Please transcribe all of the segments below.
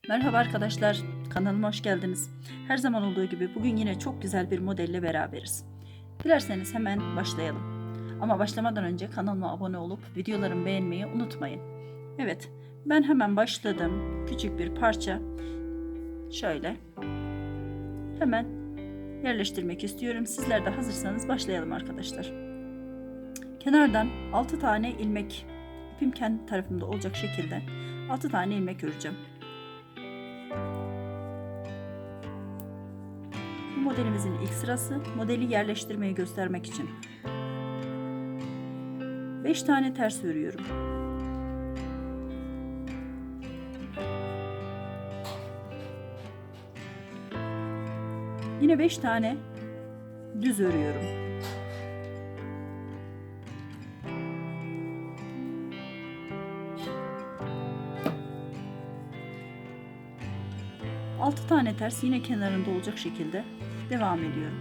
Merhaba arkadaşlar, kanalıma hoş geldiniz. Her zaman olduğu gibi bugün yine çok güzel bir modelle beraberiz. Dilerseniz hemen başlayalım. Ama başlamadan önce kanalıma abone olup videolarımı beğenmeyi unutmayın. Evet, ben hemen başladım. Küçük bir parça şöyle hemen yerleştirmek istiyorum. Sizler de hazırsanız başlayalım arkadaşlar. Kenardan 6 tane ilmek, ipim kendi tarafımda olacak şekilde 6 tane ilmek öreceğim. Modelimizin ilk sırası, modeli yerleştirmeyi göstermek için 5 tane ters örüyorum. Yine 5 tane düz örüyorum. Altı tane ters yine kenarında olacak şekilde devam ediyorum.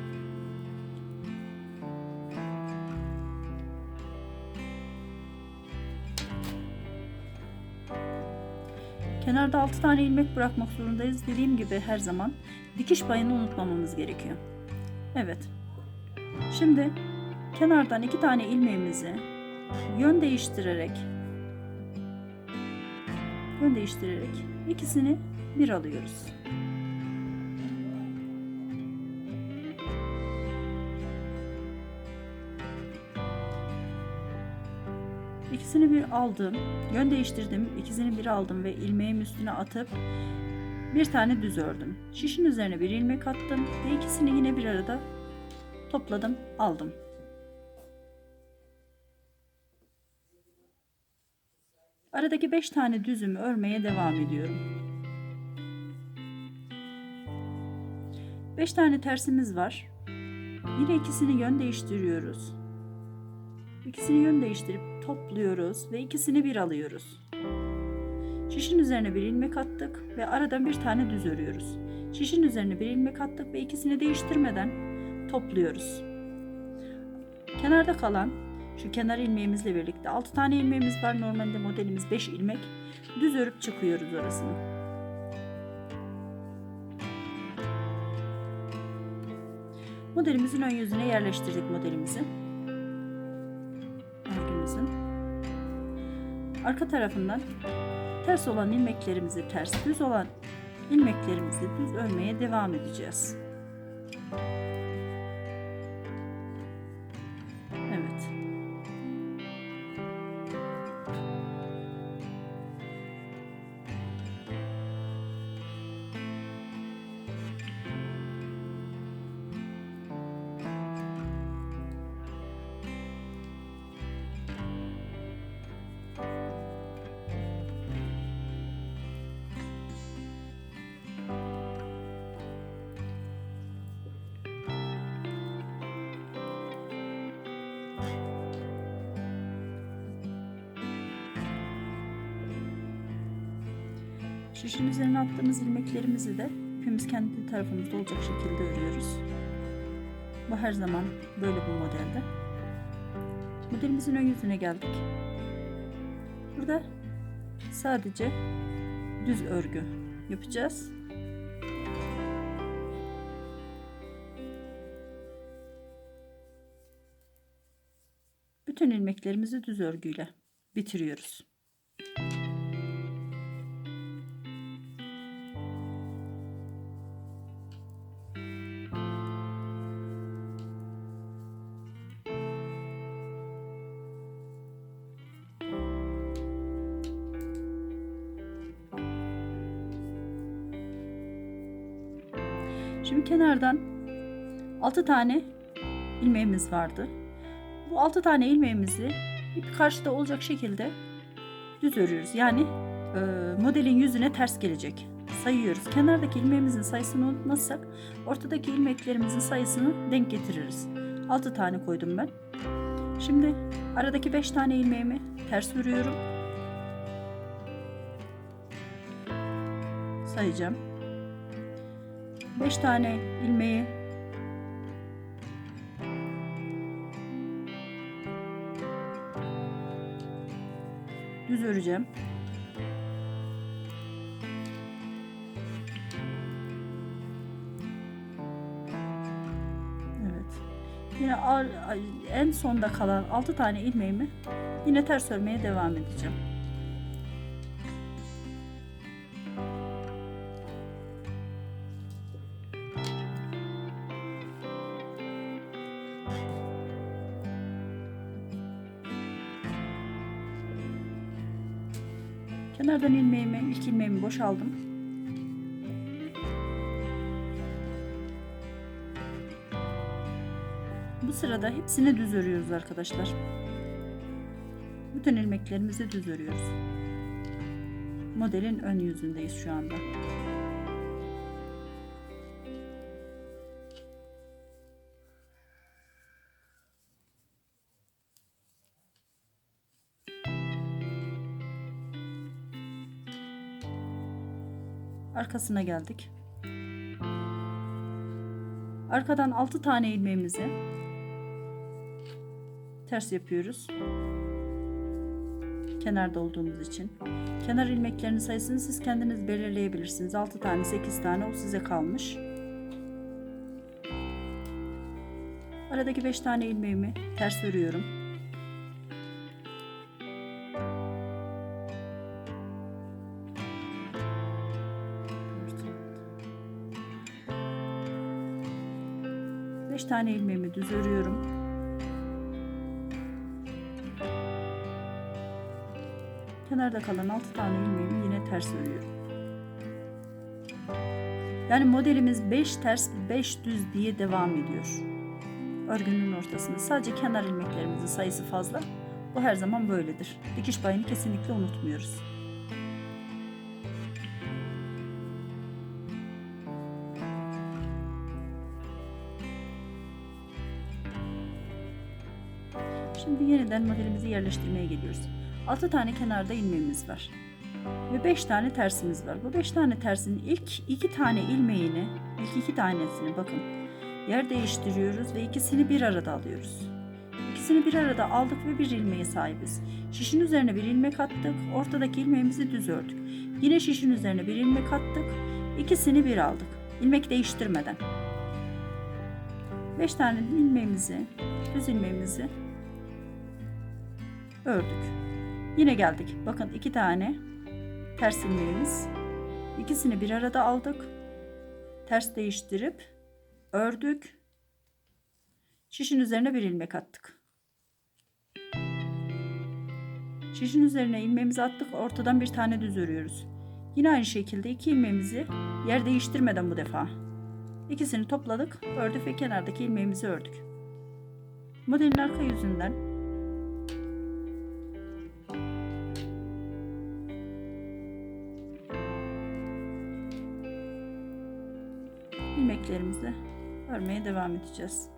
Kenarda 6 tane ilmek bırakmak zorundayız. Dediğim gibi her zaman dikiş payını unutmamamız gerekiyor. Evet. Şimdi kenardan 2 tane ilmeğimizi yön değiştirerek ikisini bir alıyoruz. İkisini bir aldım, yön değiştirdim, ikisini bir aldım ve ilmeğim üstüne atıp bir tane düz ördüm. Şişin üzerine bir ilmek attım ve ikisini yine bir arada topladım, aldım. Aradaki 5 tane düzümü örmeye devam ediyorum. 5 tane tersimiz var. Yine ikisini yön değiştiriyoruz. İkisini yön değiştirip topluyoruz ve ikisini bir alıyoruz. Şişin üzerine bir ilmek attık ve aradan bir tane düz örüyoruz. Şişin üzerine bir ilmek attık ve ikisini değiştirmeden topluyoruz. Kenarda kalan şu kenar ilmeğimizle birlikte 6 tane ilmeğimiz var. Normalde modelimiz 5 ilmek. Düz örüp çıkıyoruz orasını. Modelimizin ön yüzüne yerleştirdik modelimizi. Örgümüzün. Arka tarafından ters olan ilmeklerimizi ters, düz olan ilmeklerimizi düz örmeye devam edeceğiz. Evet. Şişin üzerine attığımız ilmeklerimizi de ipimiz kendi tarafımızda olacak şekilde örüyoruz. Bu her zaman böyle bu modelde. Modelimizin ön yüzüne geldik. Burada sadece düz örgü yapacağız. Bütün ilmeklerimizi düz örgüyle bitiriyoruz. Şimdi kenardan 6 tane ilmeğimiz vardı. Bu 6 tane ilmeğimizi ip karşıda olacak şekilde düz örüyoruz. Yani modelin yüzüne ters gelecek. Sayıyoruz. Kenardaki ilmeğimizin sayısını unutmazsak ortadaki ilmeklerimizin sayısını denk getiririz. 6 tane koydum ben. Şimdi aradaki 5 tane ilmeğimi ters örüyorum. Sayacağım. 5 tane ilmeği düz öreceğim. Yine en sonda kalan 6 tane ilmeğimi yine ters örmeye devam edeceğim. Kenardan ilk ilmeğimi boşaldım. Bu sırada hepsini düz örüyoruz arkadaşlar. Bütün ilmeklerimizi düz örüyoruz. Modelin ön yüzündeyiz şu anda. Arkasına geldik. Arkadan 6 tane ilmeğimizi ters yapıyoruz. Kenarda olduğumuz için. Kenar ilmeklerinin sayısını siz kendiniz belirleyebilirsiniz. 6 tane, 8 tane, o size kalmış. Aradaki 5 tane ilmeğimi ters örüyorum. Beş tane ilmeğimi düz örüyorum. Kenarda kalan 6 tane ilmeğimi yine ters örüyorum. Yani modelimiz 5 ters 5 düz diye devam ediyor. Örgünün ortasında sadece kenar ilmeklerimizin sayısı fazla. Bu her zaman böyledir. Dikiş payını kesinlikle unutmuyoruz. Şimdi yeniden modelimizi yerleştirmeye geliyoruz. 6 tane kenarda ilmeğimiz var. Ve 5 tane tersimiz var. Bu 5 tane tersin ilk 2 tane ilmeğini, ilk 2 tanesini bakın yer değiştiriyoruz ve ikisini bir arada alıyoruz. İkisini bir arada aldık ve bir ilmeğe sahibiz. Şişin üzerine bir ilmek attık. Ortadaki ilmeğimizi düz ördük. Yine şişin üzerine bir ilmek attık. İkisini bir aldık. İlmek değiştirmeden. 5 tane ilmeğimizi, düz ilmeğimizi ördük. Yine geldik. Bakın 2 tane ters ilmeğimiz. İkisini bir arada aldık. Ters değiştirip ördük. Şişin üzerine bir ilmek attık. Şişin üzerine ilmeğimizi attık. Ortadan bir tane düz örüyoruz. Yine aynı şekilde 2 ilmeğimizi yer değiştirmeden bu defa ikisini topladık, ördük ve kenardaki ilmeğimizi ördük. Modelin arka yüzünden ilmeklerimizi örmeye devam edeceğiz.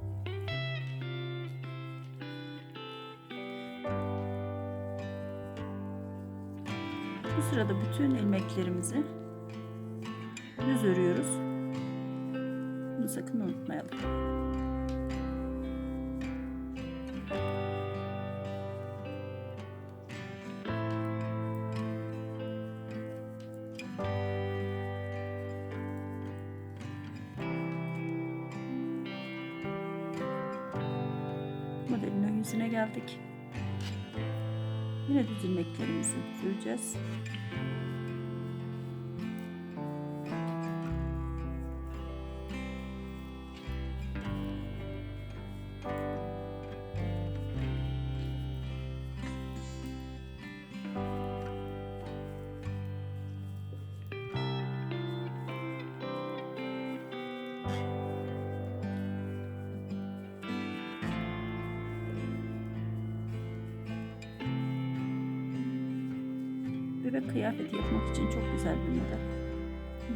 Bu sırada bütün ilmeklerimizi düz örüyoruz. Bunu sakın unutmayalım. Modelin ön yüzüne geldik. Yine düz ilmeklerimizi süreceğiz. Bebek kıyafeti yapmak için çok güzel bir model.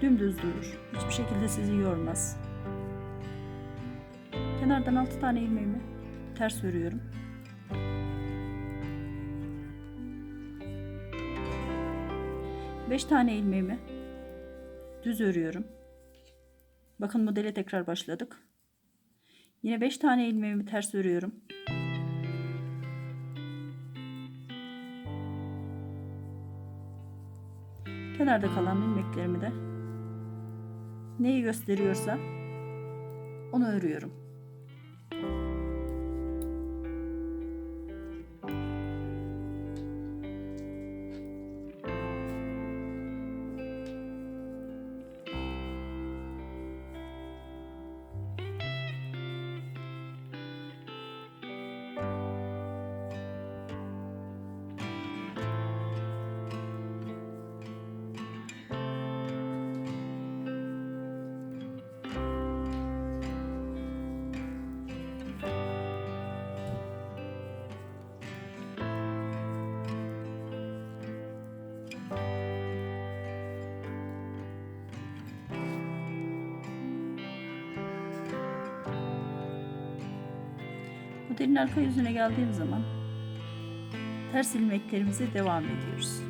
Dümdüz durur. Hiçbir şekilde sizi yormaz. Kenardan 6 tane ilmeğimi ters örüyorum. Beş tane ilmeğimi düz örüyorum. Bakın modele tekrar başladık. Yine 5 tane ilmeğimi ters örüyorum. Kenarda kalan ilmeklerimi de neyi gösteriyorsa onu örüyorum. Modelin arka yüzüne geldiğim zaman ters ilmeklerimize devam ediyoruz.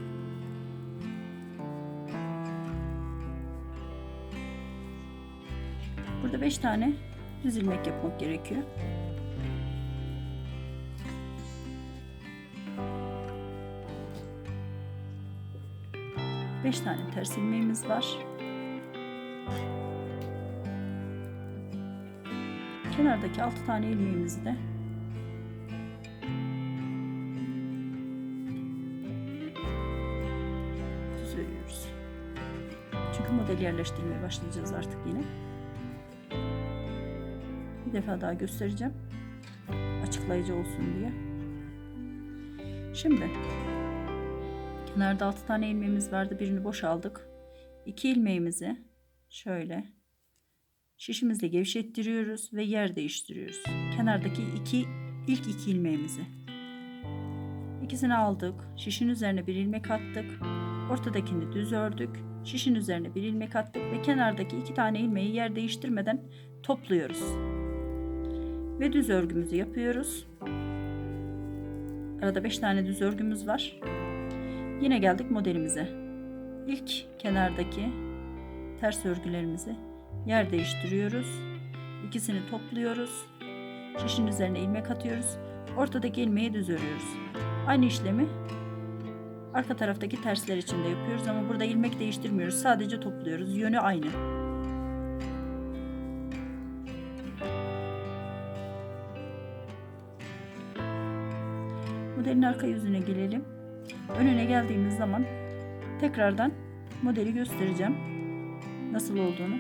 Burada 5 tane düz ilmek yapmak gerekiyor. Beş tane ters ilmeğimiz var. Kenardaki 6 tane ilmeğimizi de düz örüyoruz. Çünkü modeli yerleştirmeye başlayacağız artık yine. Bir defa daha göstereceğim. Açıklayıcı olsun diye. Şimdi kenarda 6 tane ilmeğimiz vardı. Birini boşaldık. 2 ilmeğimizi şöyle şişimizle gevşettiriyoruz ve yer değiştiriyoruz. Kenardaki ilk iki ilmeğimizi. İkisini aldık. Şişin üzerine bir ilmek attık. Ortadakini düz ördük. Şişin üzerine bir ilmek attık ve kenardaki 2 tane ilmeği yer değiştirmeden topluyoruz. Ve düz örgümüzü yapıyoruz. Arada 5 tane düz örgümüz var. Yine geldik modelimize. İlk kenardaki ters örgülerimizi yer değiştiriyoruz. İkisini topluyoruz. Şişin üzerine ilmek atıyoruz. Ortadaki ilmeği düz örüyoruz. Aynı işlemi arka taraftaki tersler için de yapıyoruz ama burada ilmek değiştirmiyoruz. Sadece topluyoruz. Yönü aynı. Modelin arka yüzüne gelelim. Önüne geldiğimiz zaman tekrardan modeli göstereceğim. Nasıl olduğunu.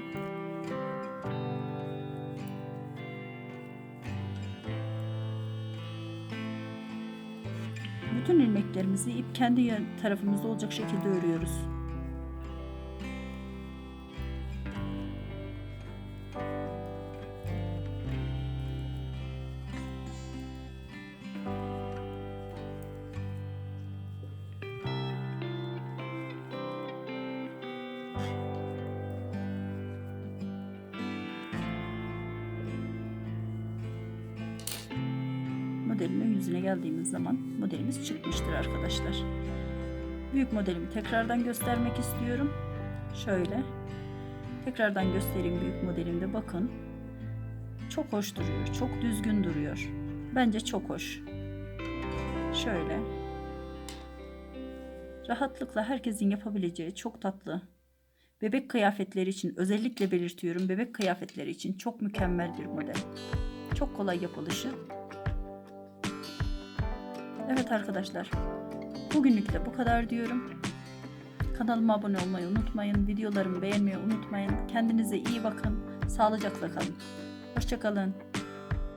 Bütün ilmeklerimizi ip kendi tarafımızda olacak şekilde örüyoruz. Modelimin yüzüne geldiğimiz zaman modelimiz çıkmıştır arkadaşlar. Büyük modelimi tekrardan göstermek istiyorum. Şöyle tekrardan göstereyim büyük modelimde, bakın. Çok hoş duruyor. Çok düzgün duruyor. Bence çok hoş. Şöyle rahatlıkla herkesin yapabileceği çok tatlı. Bebek kıyafetleri için özellikle belirtiyorum. Bebek kıyafetleri için çok mükemmel bir model. Çok kolay yapılışı. Evet arkadaşlar, bugünlük de bu kadar diyorum. Kanalıma abone olmayı unutmayın. Videolarımı beğenmeyi unutmayın. Kendinize iyi bakın. Sağlıcakla kalın. Hoşça kalın.